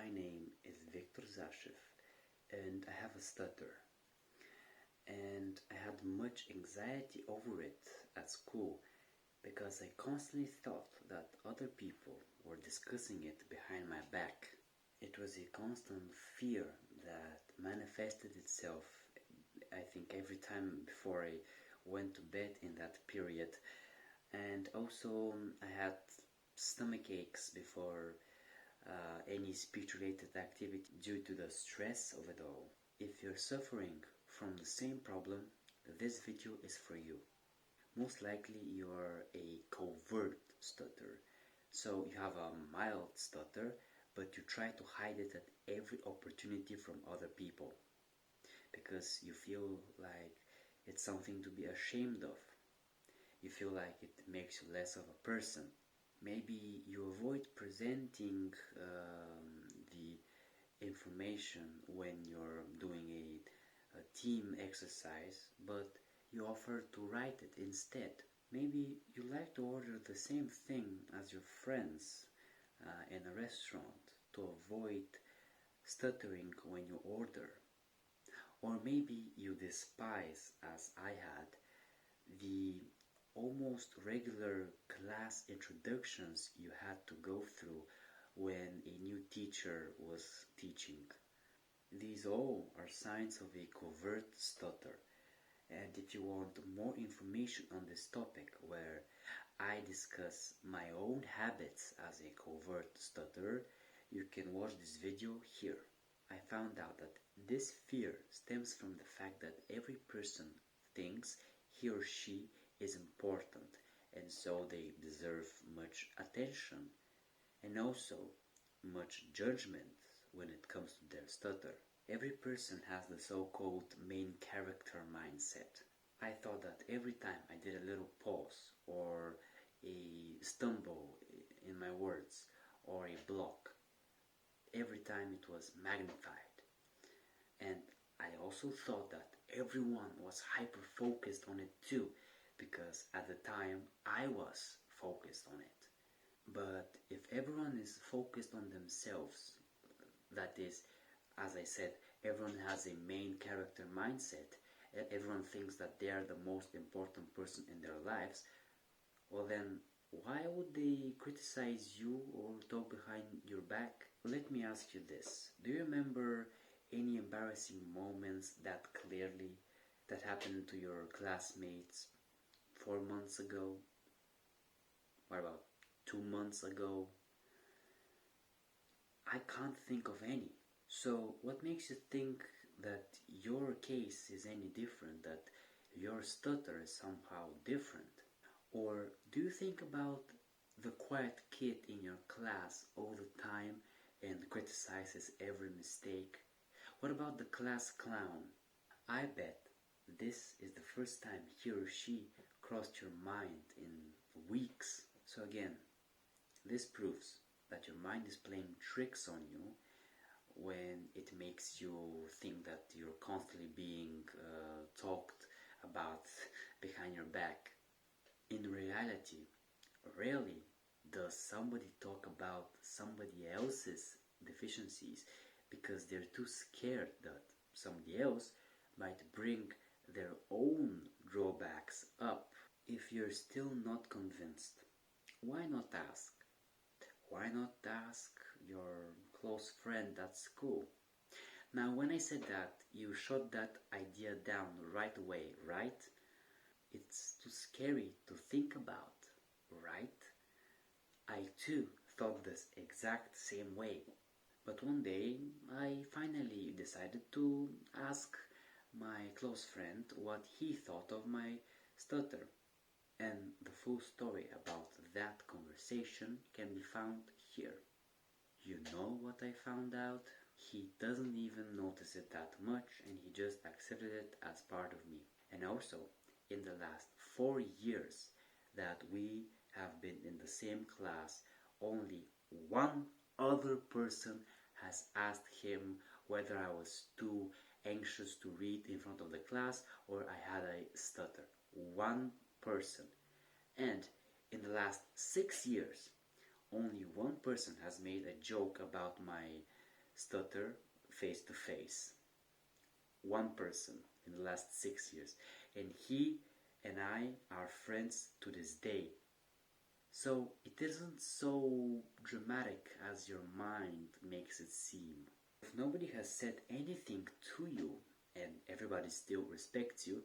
My name is Victor Zashev, and I have a stutter. And I had much anxiety over it at school because I constantly thought that other people were discussing it behind my back. It was a constant fear that manifested itself, I think, every time before I went to bed in that period. And also, I had stomach aches before any speech-related activity due to the stress of it all. If you're suffering from the same problem, this video is for you. Most likely you are a covert stutterer, so you have a mild stutter, but you try to hide it at every opportunity from other people because you feel like it's something to be ashamed of. You feel like it makes you less of a person. Maybe you avoid presenting the information when you're doing a team exercise, but you offer to write it instead. Maybe you like to order the same thing as your friends in a restaurant to avoid stuttering when you order. Or maybe you despise, as I had, the almost regular class introductions you had to go through when a new teacher was teaching. These all are signs of a covert stutter. And if you want more information on this topic, where I discuss my own habits as a covert stutterer, you can watch this video here. I found out that this fear stems from the fact that every person thinks he or she is important, and so they deserve much attention and also much judgment when it comes to their stutter. Every person has the so-called main character mindset. I thought that every time I did a little pause or a stumble in my words or a block, every time it was magnified. And I also thought that everyone was hyper-focused on it too, because at the time I was focused on it. But if everyone is focused on themselves, that is, as I said, everyone has a main character mindset, everyone thinks that they are the most important person in their lives, well then, why would they criticize you or talk behind your back? Let me ask you this. Do you remember any embarrassing moments that clearly that happened to your classmates 4 months ago? What about 2 months ago? I can't think of any. So what makes you think that your case is any different, that your stutter is somehow different? Or do you think about the quiet kid in your class all the time and criticizes every mistake? What about the class clown? I bet this is the first time he or she crossed your mind in weeks. So again, this proves that your mind is playing tricks on you when it makes you think that you're constantly being talked about behind your back. In reality, rarely does somebody talk about somebody else's deficiencies because they're too scared that somebody else might bring their own drawbacks up. If you're still not convinced, why not ask? Why not ask your close friend at school? Now, when I said that, you shot that idea down right away, right? It's too scary to think about, right? I too thought this exact same way. But one day, I finally decided to ask my close friend what he thought of my stutter. And the full story about that conversation can be found here. You know what I found out? He doesn't even notice it that much and he just accepted it as part of me. And also, in the last 4 years that we have been in the same class, only one other person has asked him whether I was too anxious to read in front of the class or I had a stutter. One person. And in the last 6 years, only one person has made a joke about my stutter face to face. One person in the last 6 years, and he and I are friends to this day. So it isn't so dramatic as your mind makes it seem. If nobody has said anything to you and everybody still respects you,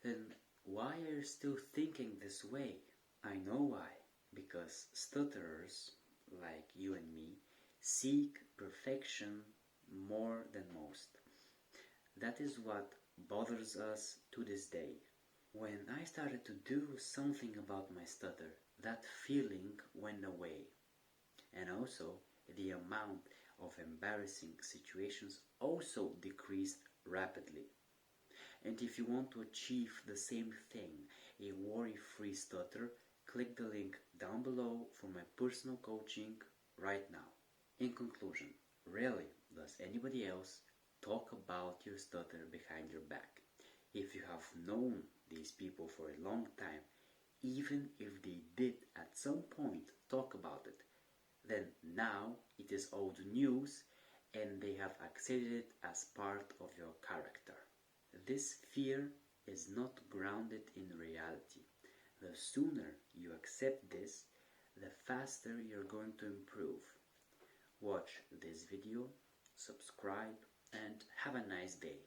then why are you still thinking this way? I know why. Because stutterers, like you and me, seek perfection more than most. That is what bothers us to this day. When I started to do something about my stutter, that feeling went away. And also, the amount of embarrassing situations also decreased rapidly. And if you want to achieve the same thing, a worry-free stutter, click the link down below for my personal coaching right now. In conclusion, rarely does anybody else talk about your stutter behind your back. If you have known these people for a long time, even if they did at some point talk about it, then now it is old news and they have accepted it as part of your character. This fear is not grounded in reality. The sooner you accept this, the faster you're going to improve. Watch this video, subscribe, and have a nice day.